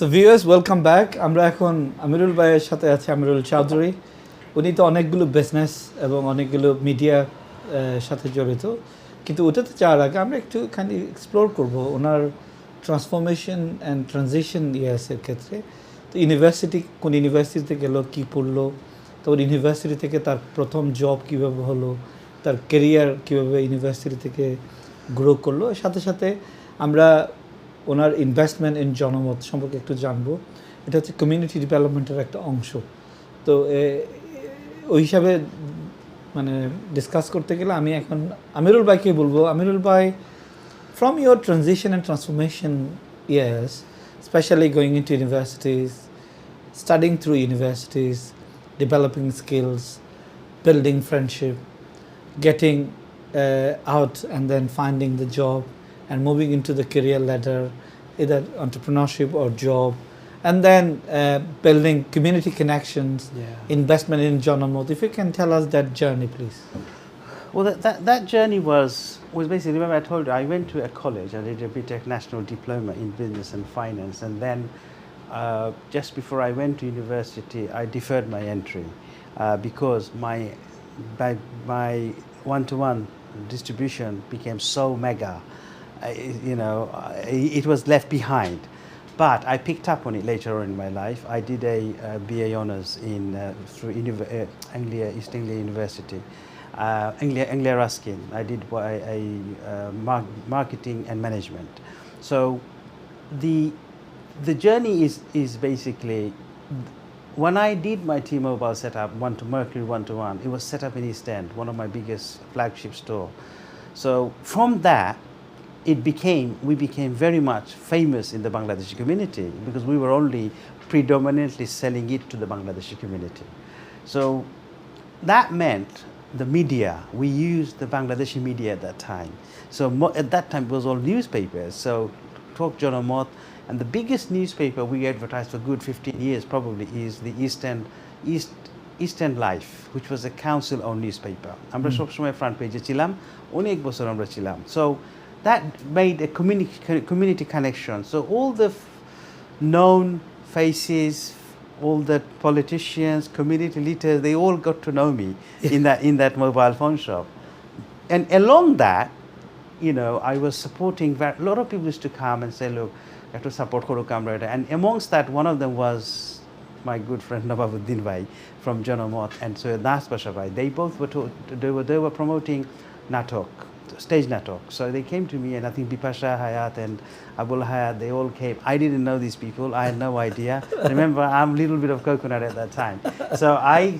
So viewers, welcome back. আমরা এখন আমিরুল ভাইয়ের সাথে আছি আমিরুল চৌধুরী। উনি তো অনেকগুলো বিজনেস এবং অনেকগুলো মিডিয়া সাথে জড়িত, কিন্তু ওটাতে যাওয়ার আগে আমরা একটুখানি এক্সপ্লোর করব ওনার ট্রান্সফরমেশন অ্যান্ড ট্রানজিশন ইয়ার্সের ক্ষেত্রে। তো কোন ইউনিভার্সিটিতে গেল, কী পড়লো, তারপর ইউনিভার্সিটি থেকে তার প্রথম জব কীভাবে হলো, তার কেরিয়ার কীভাবে ইউনিভার্সিটি থেকে গ্রো করলো, সাথে সাথে আমরা ওনার ইনভেস্টমেন্ট ইন জনমত সম্পর্কে একটু জানবো। এটা হচ্ছে কমিউনিটি ডেভেলপমেন্টের একটা অংশ। তো ওই হিসাবে মানে ডিসকাস করতে গেলে আমি এখন আমিরুল ভাইকে বলবো, আমিরুল ভাই, from your transition and transformation years, especially going into universities, studying through universities, developing skills, building friendship, getting out and then finding the job and moving into the career ladder, either entrepreneurship or job, and then building community connections, investment in Jonamot. If you can tell us that journey, please. Well, that journey was basically, remember I told you, I went to a college, I did a BTech National Diploma in Business and Finance, and then just before I went to university, I deferred my entry because my one-to-one distribution became so mega, it was left behind. But I picked up on it later on in my life. I did a BA Honours through East Anglia University. Anglia Ruskin. I did marketing and management. So the journey is basically, when I did my T-Mobile setup, Mercury 1-to-1, it was set up in East End, one of my biggest flagship store. So from that, we became very much famous in the Bangladeshi community because we were only predominantly selling it to the Bangladeshi community. So that meant the media, we used the Bangladeshi media at that time. So at that time it was all newspapers. So Talk Jonamot, and the biggest newspaper we advertised for good 15 years probably is the East End Life, which was a council-owned newspaper. Amra sob shomoy front page e chilam, onek bochor amra chilam. So that made a community connection. So all the known faces, all the politicians, community leaders, they all got to know me in that mobile phone shop. And along that, I was supporting, a lot of people used to come and say, look, you have to support Koro Kamrata. And amongst that, one of them was my good friend Nababuddin Bhai from Jonamot and so Das Pasha Bhai. They both they were promoting Natok, stage Natok. So they came to me, and I think Bipasha Hayat and Abul Hayat, they all came. I didn't know these people. I had no idea. Remember, I'm a little bit of coconut at that time. So I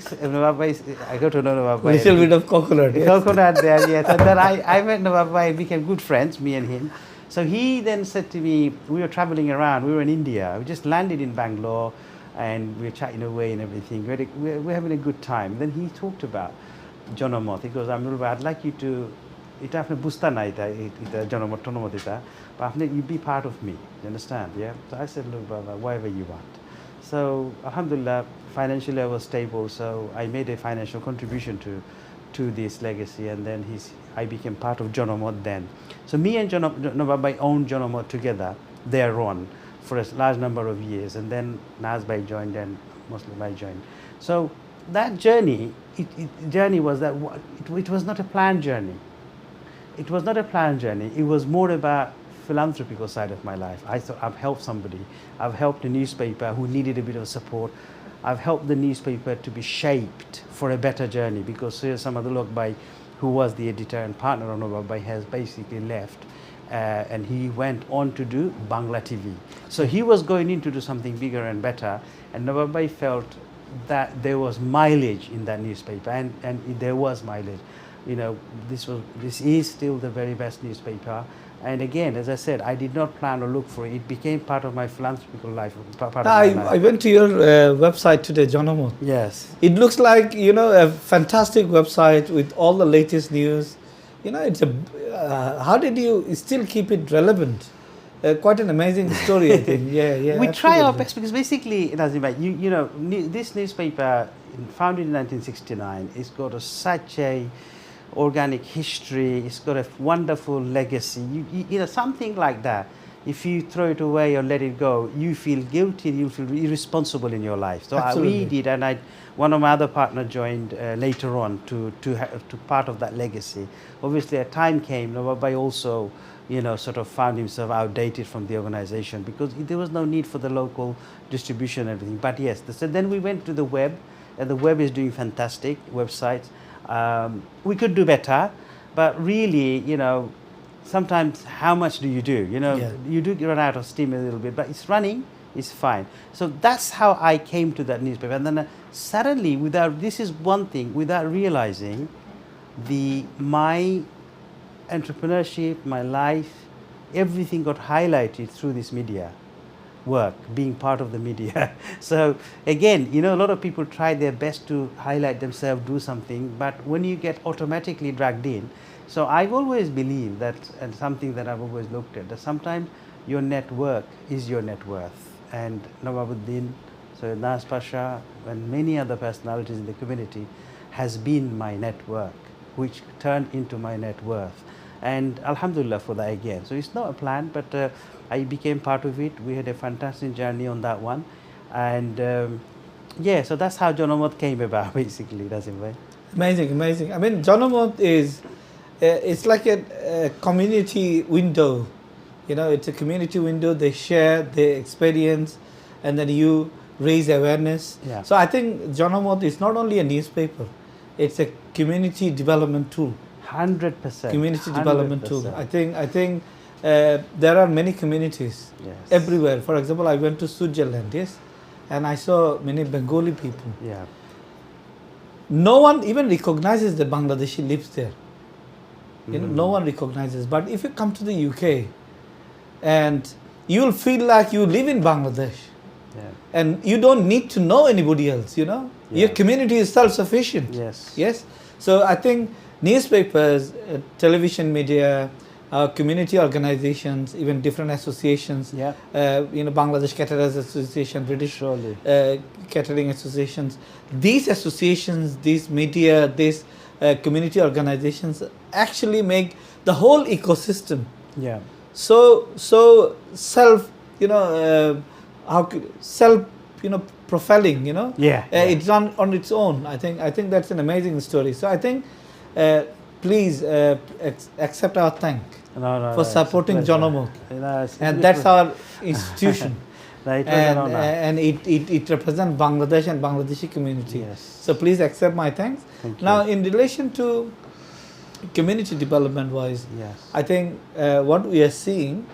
got to know Nawab Bhai. Little bit of coconut. Yes. Coconut there, yes. And then I met Nawab Bhai, became good friends, me and him. So he then said to me, we were traveling around, we were in India. We just landed in Bangalore and we were chatting away and everything. We're having a good time. Then he talked about Jonamot. He goes, I'd like you to, এটা আপনি বুঝতে না এটা জনমত টনমত এটা, but আপনি you be part of me, you understand? Yeah. So I said, look Baba, whatever you want. So alhamdulillah, financially I was stable, so I made a financial contribution to this legacy, and then I became part of Jonamot then. So me and Nababai owned Jonamot together there on for a large number of years, and then Naz Bhai joined and Muslim Bhai joined. So that journey was that it was not a planned journey. It was not a planned journey. It was more about philanthropical side of my life. I thought I've helped somebody. I've helped a newspaper who needed a bit of support. I've helped the newspaper to be shaped for a better journey, because Samadulok Bhai, who was the editor and partner of Nawab Bhai, has basically left. And he went on to do Bangla TV. So he was going in to do something bigger and better, and Nawab Bhai felt that there was mileage in that newspaper, and there was mileage. This is still the very best newspaper. And again, as I said, I did not plan or look for it. It became part of my philanthropical life. I went to your website today, Jonamot. Yes. It looks like, a fantastic website with all the latest news. It's how did you still keep it relevant? Quite an amazing story, I think. Yeah. We try our best, because basically, Nazim, this newspaper, founded in 1969, it's got such a organic history. It's got a wonderful legacy. Something like that if you throw it away or let it go, you feel guilty, you feel irresponsible in your life. So we did, and one of my other partner joined later on to part of that legacy. Obviously, a time came, Nawabai also, sort of found himself outdated from the organization because there was no need for the local distribution and everything. But yes, so then we went to the web, and the web is doing fantastic websites. We could do better, but really, sometimes how much do? You do run out of steam a little bit, but it's running, it's fine. So that's how I came to that newspaper. And then suddenly, this is one thing, without realizing, my entrepreneurship, my life, everything got highlighted through this media work, being part of the media. So again, a lot of people try their best to highlight themselves, do something, but when you get automatically dragged in, so I've always believed that, and something that I've always looked at, that sometimes your network is your net worth. And Nawabuddin, so Nas Pasha, and many other personalities in the community has been my network, which turned into my net worth. And Alhamdulillah for that again. So it's not a plan, but I became part of it. We had a fantastic journey on that one. And so that's how Jonomot came about, basically, Nazim bhai. Amazing. I mean, Jonomot is, it's like a community window. It's a community window. They share their experience, and then you raise awareness. Yeah. So I think Jonomot is not only a newspaper, it's a community development tool. 100%. Community development tool. I think there are many communities everywhere. For example, I went to Switzerland, and I saw many Bengali people. Yeah. No one even recognizes that Bangladeshi lives there. No one recognizes. But if you come to the UK, and you will feel like you live in Bangladesh, and you don't need to know anybody else. Your community is self-sufficient. Yes. So I think newspapers, television media, community organizations, even different associations, Bangladesh Caterers Association, British Catering Associations, these associations, these media, these community organizations actually make the whole ecosystem so self, profiling, it's on its own. I think that's an amazing story. So I think please accept our thank for supporting Jonomot, and that's our institution. And it represents Bangladesh and Bangladeshi community. So please accept my thanks. Now, in relation to community development wise, I think what we are seeing,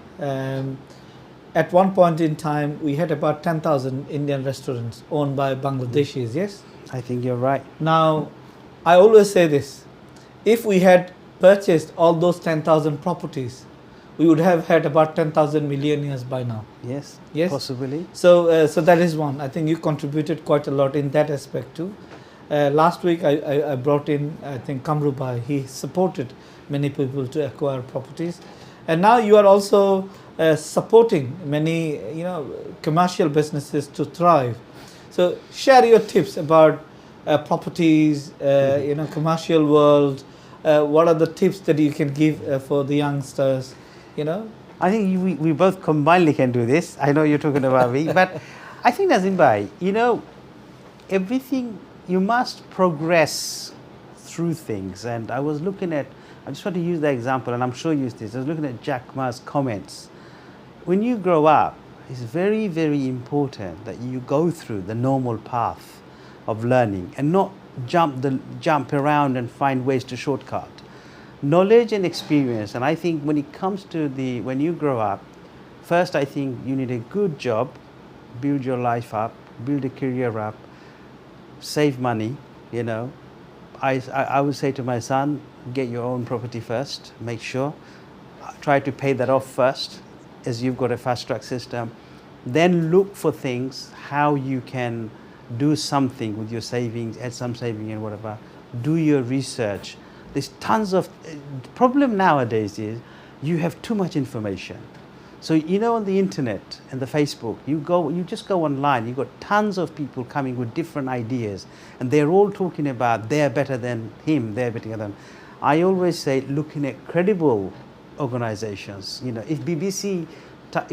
at one point in time, we had about 10,000 Indian restaurants owned by Bangladeshis, yes? I think you're right. Now, I always say this, if we had purchased all those 10,000 properties, we would have had about 10,000 millionaires by now. Yes, possibly. So that is one. I think you contributed quite a lot in that aspect too. Last week I brought in, I think, Kamrubai. He supported many people to acquire properties. And now you are also supporting many, commercial businesses to thrive. So share your tips about properties, commercial world. What are the tips that you can give for the youngsters? I think we both combinedly can do this. I know you're talking about me, but I think, Nazim bhai, everything, you must progress through things. And I was looking at, I just want to use the example, and I'm sure you use this. I was looking at Jack Ma's comments. When you grow up, it's very, very important that you go through the normal path of learning and not jump around and find ways to shortcut. Knowledge and experience, and I think when it comes to when you grow up, first I think you need a good job, build your life up, build a career up, save money, I would say to my son, get your own property first, make sure, try to pay that off first, as you've got a fast track system, then look for things, how you can do something with your savings, add some saving and whatever, do your research. There's tons of, the problem nowadays is you have too much information. So, on the internet and the Facebook, you just go online, you've got tons of people coming with different ideas, and they're all talking about they're better than him, they're better than. I always say looking at credible organizations. If BBC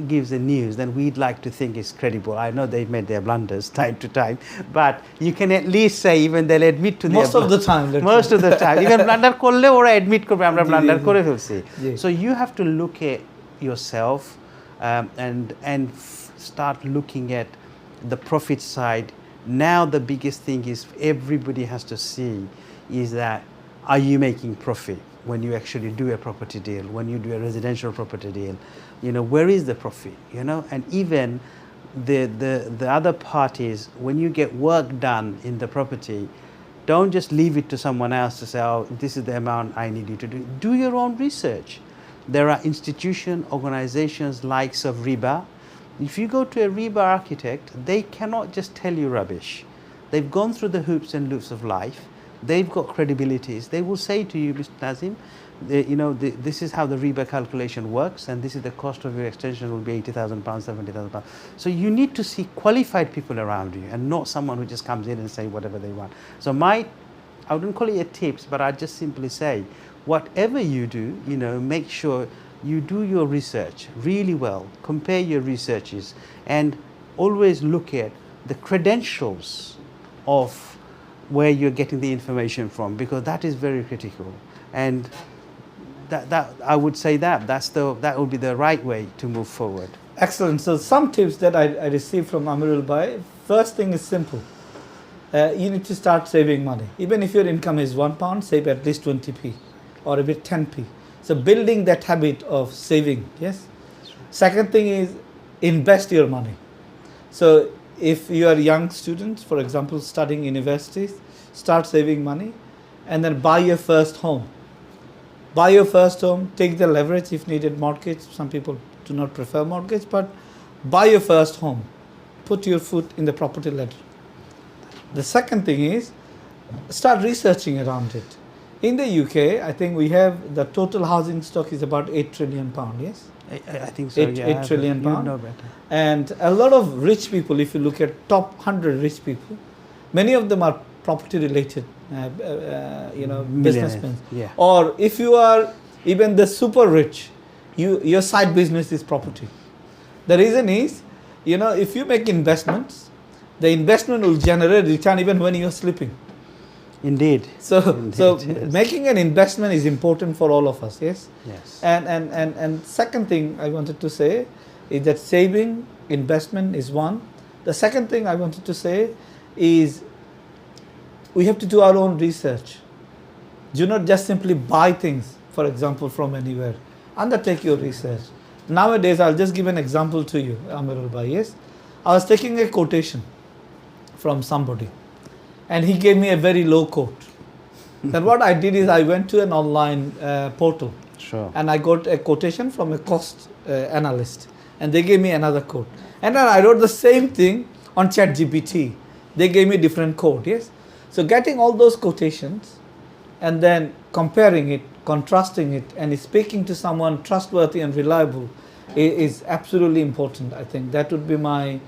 gives the news, then we'd like to think it's credible. I know they've made their blunders time to time, but you can at least say, even they'll admit to most their of the time. most of the time, even blunder korle ora admit korbe amra blunder kore felchi. G. So you have to look at yourself and start looking at the profit side. Now the biggest thing is everybody has to see is that, are you making profit when you actually do a property deal, when you do a residential property deal? You know, where is the profit? You know, and even the other part is, when you get work done in the property, don't just leave it to someone else to say, oh, this is the amount I need you to do. Do your own research. There are institutions, organizations likes of RIBA. If you go to a RIBA architect, they cannot just tell you rubbish. They've gone through the hoops and loops of life. They've got credibilities. They will say to you, Mr. Nazim, this is how the RIBA calculation works, and this is the cost of your extension will be £80,000, £70,000. So you need to see qualified people around you, and not someone who just comes in and say whatever they want. So I wouldn't call it a tips, but I'd just simply say, whatever you do, make sure you do your research really well, compare your researches, and always look at the credentials of where you're getting the information from, because that is very critical. And that I would say that would be the right way to move forward. Excellent. So some tips that I received from Amirul Bhai. First thing is simple. You need to start saving money. Even if your income is £1, save at least 20p or a bit 10p. So building that habit of saving, yes. Second thing is invest your money. So if you are young students, for example, studying universities, start saving money and then buy your first home. Buy your first home, take the leverage if needed, mortgage. Some people do not prefer mortgage, but buy your first home. Put your foot in the property ladder. The second thing is start researching around it. In the UK, I think we have the total housing stock is about £8 trillion, yes? I think so, yeah. £8 trillion. You know better. And a lot of rich people, if you look at top 100 rich people, many of them are property related, businessmen. Yeah. Or if you are even the super rich, your side business is property. The reason is, if you make investments, the investment will generate return even when you're sleeping. Indeed. So yes. Making an investment is important for all of us, yes? Yes. And second thing I wanted to say is that saving, investment is one. The second thing I wanted to say is we have to do our own research. Do not just simply buy things, for example, from anywhere. Undertake your research. Nowadays, I'll just give an example to you, Amirul Bhai, yes? I was taking a quotation from somebody, and he gave me a very low quote. Then what I did is I went to an online portal. Sure. And I got a quotation from a cost analyst, and they gave me another quote. And then I wrote the same thing on ChatGPT. They gave me different quote, yes? So getting all those quotations and then comparing it, contrasting it, and speaking to someone trustworthy and reliable is absolutely important. I think that would be my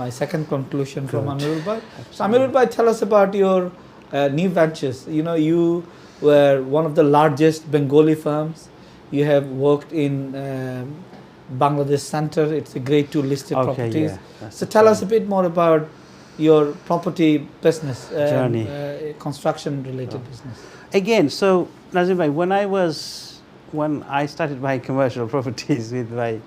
second conclusion from Amirul Bhai. So Amirul Bhai, tell us about your new ventures. You were one of the largest Bengali firms. You have worked in Bangladesh Center. It's a grade 2 listed properties. Yeah. So tell us a bit more about your property business, journey, construction related business. Again, so Nazim bhai, when I started buying commercial properties with my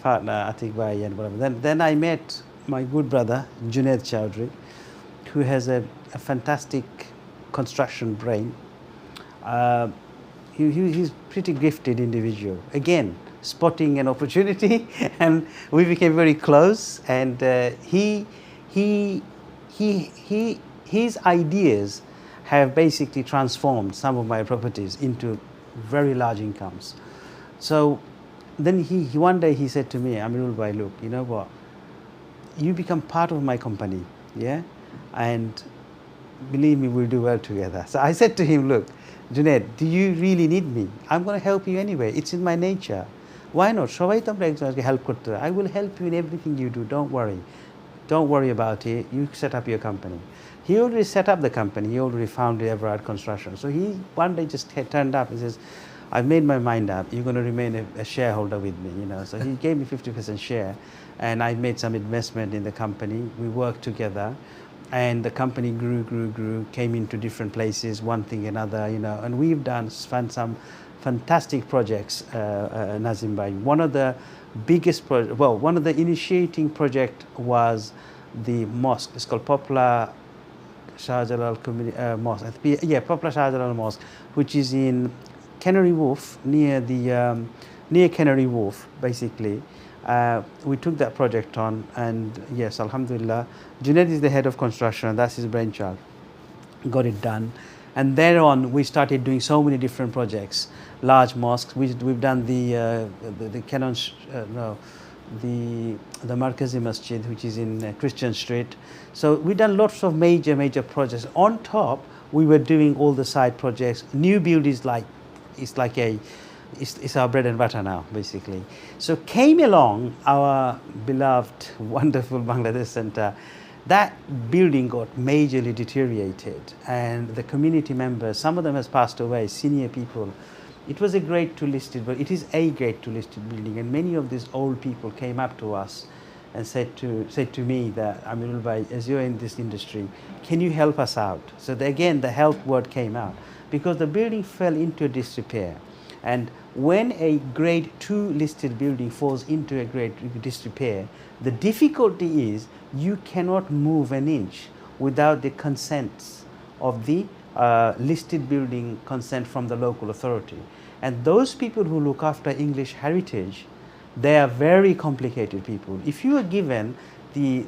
partner Atik bhai and whatever, then I met my good brother Junaid Chowdhury, who has a fantastic construction brain. He's pretty gifted individual. Again, spotting an opportunity, and we became very close. And his ideas have basically transformed some of my properties into very large incomes. So then one day he said to me, Amirul Bhai, look, you know what? You become part of my company, yeah? And believe me, we'll do well together. So I said to him, look, Junaid, do you really need me? I'm going to help you anyway. It's in my nature. Why not? I will help you in everything you do. Don't worry. Don't worry about it. You set up your company. He already set up the company. He already founded Everard Construction. So he one day just turned up and says, I've made my mind up. You're going to remain a shareholder with me, you know. So he gave me 50% share, and I made some investment in the company. We worked together, and the company grew, came into different places, one thing another, you know. And we've done some fantastic projects, Nazim Bhai. One of the biggest one of the initiating project was the mosque. It's called Popular Shah Jalal Mosque. Popular Shah Jalal Mosque, which is in Canary Wharf, near Canary Wharf, basically. We took that project on, and yes, Alhamdulillah, Junaid is the head of construction, and that's his brainchild. Got it done, and thereon we started doing so many different projects, large mosques. We've done the Markazi Masjid, which is in Christian Street. So we've done lots of major projects. On top, we were doing all the side projects. New build is it's our bread and butter now, basically. So came along our beloved, wonderful Bangladesh Center. That building got majorly deteriorated, and the community members, some of them has passed away, senior people. It was a grade 2 listed, but it is a grade 2 listed building, and many of these old people came up to us and said to me that, Amirul Bhai, as you're in this industry, can you help us out? So again, the help word came out, because the building fell into disrepair. And when a grade 2 listed building falls into a grade disrepair, the difficulty is you cannot move an inch without the consents of the listed building consent from the local authority. And those people who look after English heritage, they are very complicated people. If you are given the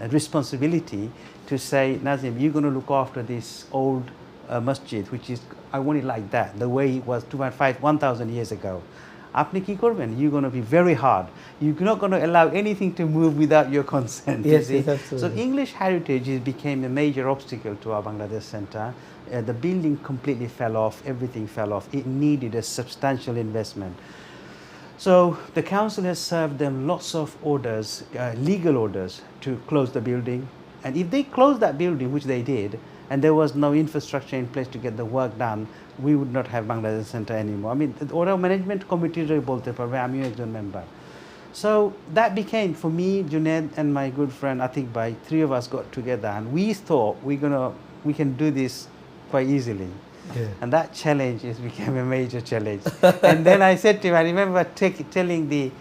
responsibility to say, Nazim, you're going to look after this old masjid, which is, I want it like that, the way it was 1,000 years ago. Apni ki korben? You're going to be very hard. You're not going to allow anything to move without your consent. Yes, you see? yes, absolutely. So English heritage became a major obstacle to our Bangladesh Center. The building completely fell off. Everything fell off. It needed a substantial investment. So the council has served them lots of orders, legal orders, to close the building. And if they closed that building, which they did, and there was no infrastructure in place to get the work done, we would not have Bangladesh Center anymore. I mean, the management committee bolte parbe, amiyo ekjon member. So that became, for me, Junaid and my good friend Atik Bhai, three of us got together, and we thought we can do this quite easily. Yeah. And that challenge became a major challenge. And then I said to him, I remember telling the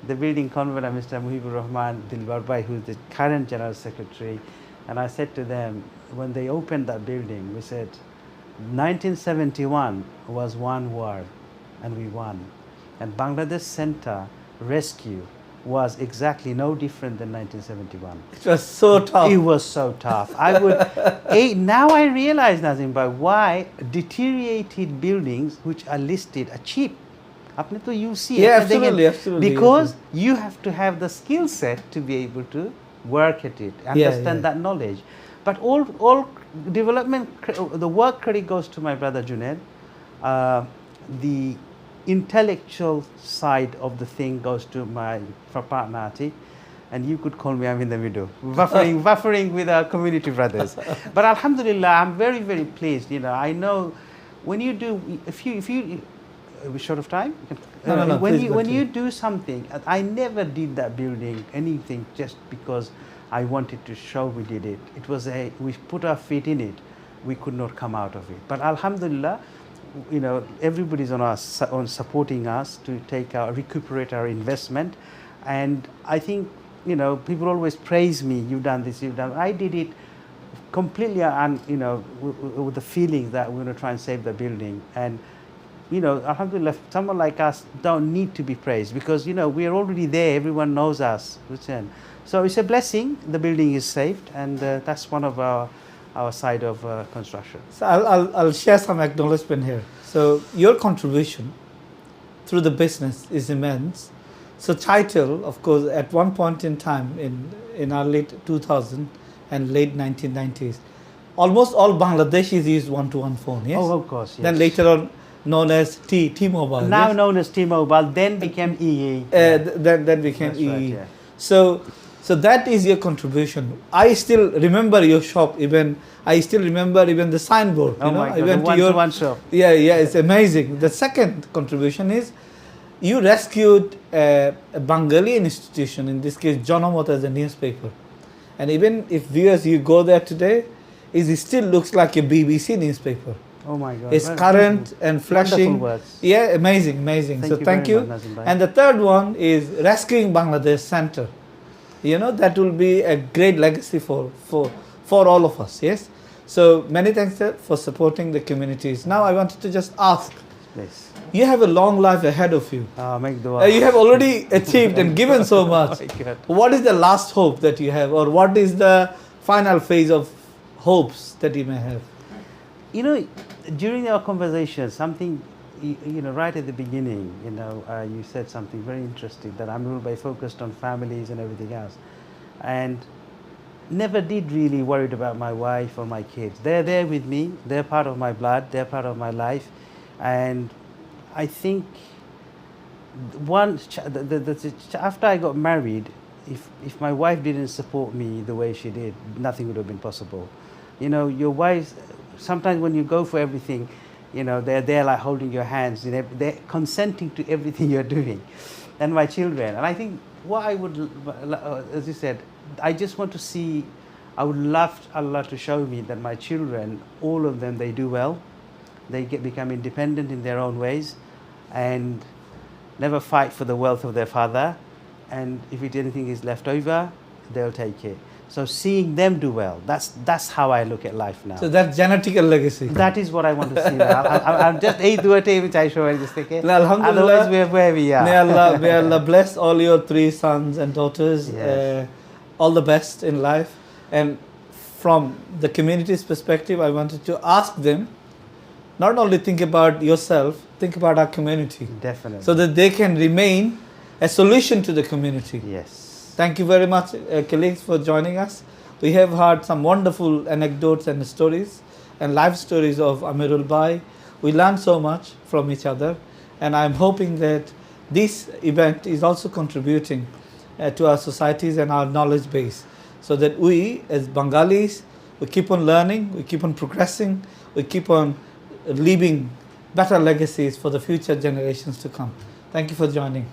building convener, Mr. Muhibur Rahman Dilbar Bhai, who is the current General Secretary, and I said to them, when they opened that building, we said, 1971 was one war, and we won. And Bangladesh Center Rescue was exactly no different than 1971. It was so tough. It was so tough. Now I realize, Nazim Bhai, why deteriorated buildings which are listed are cheap. You see Yeah, it. absolutely. Because you have to have the skill set to be able to work at it, understand that knowledge. But all development, the work credit goes to my brother Junaid. The intellectual side of the thing goes to my partner Atik, and you could call me, I'm in the middle, buffering with our community brothers. But Alhamdulillah, I'm very, very pleased. You know, I know when you do, if you are we short of time? No, when you do something, I never did that building anything just because I wanted to show we did it. It was we put our feet in it. We could not come out of it. But Alhamdulillah, you know, everybody's on supporting us to recuperate our investment. And I think, you know, people always praise me. You've done this. You've done. I did it completely, with the feeling that we're going to try and save the building. And you know, Alhamdulillah, someone like us don't need to be praised because, you know, we are already there. Everyone knows us. So it's a blessing. The building is saved, and that's one of our side of construction. So I'll share some acknowledgement here. So your contribution through the business is immense. So title, of course, at one point in time in our late 2000 and late 1990s, almost all Bangladeshis used one-to-one phone. Yes. Oh, of course. Yes. Then later on, known as T-Mobile. Now yes? known as T-Mobile, then became EE. Then became That's EE. Right, yeah. So So that is your contribution. I still remember your shop. Even I still remember even the signboard. Oh my God, I went the to your one-to-one shop. Yeah, it's amazing. The second contribution is you rescued a Bengali institution, in this case Janamata as a newspaper. And even if viewers, you go there today, it still looks like a BBC newspaper. Oh my God. It's current and flashing. Wonderful words. Yeah, amazing. So thank very you. much, Nazim bhai. And the third one is Rescuing Bangladesh Center. That will be a great legacy for all of us. Yes. So many thanks, sir, for supporting the communities. Now I wanted to just ask, Please. you have a long life ahead of you. Make dua. You have already achieved and given so much. Oh my God. What is the last hope that you have, or what is the final phase of hopes that you may have? During our conversation, something, right at the beginning, you said something very interesting, that Amirul Bhai focused on families and everything else. And never did really worried about my wife or my kids. They're there with me. They're part of my blood. They're part of my life. And I think after I got married, if my wife didn't support me the way she did, nothing would have been possible. Your wife, sometimes when you go for everything, they're there like holding your hands. They're consenting to everything you're doing. And my children. And I think what I would, as you said, I just want to see, I would love Allah to show me that my children, all of them, they do well. They become independent in their own ways and never fight for the wealth of their father. And if anything is left over, they'll take it. So seeing them do well, that's how I look at life now. So that's genetical legacy. That is what I want to see now. I'm just which I show and just thinking. Alhamdulillah, otherwise we're where we are. May Allah bless all your 3 sons and daughters. Yes. All the best in life. And from the community's perspective, I wanted to ask them, not only think about yourself, think about our community. Definitely. So that they can remain a solution to the community. Yes. Thank you very much, colleagues, for joining us. We have heard some wonderful anecdotes and stories and life stories of Amirul Bhai. We learned so much from each other, and I'm hoping that this event is also contributing to our societies and our knowledge base, so that we as Bengalis, we keep on learning, we keep on progressing, we keep on leaving better legacies for the future generations to come. Thank you for joining.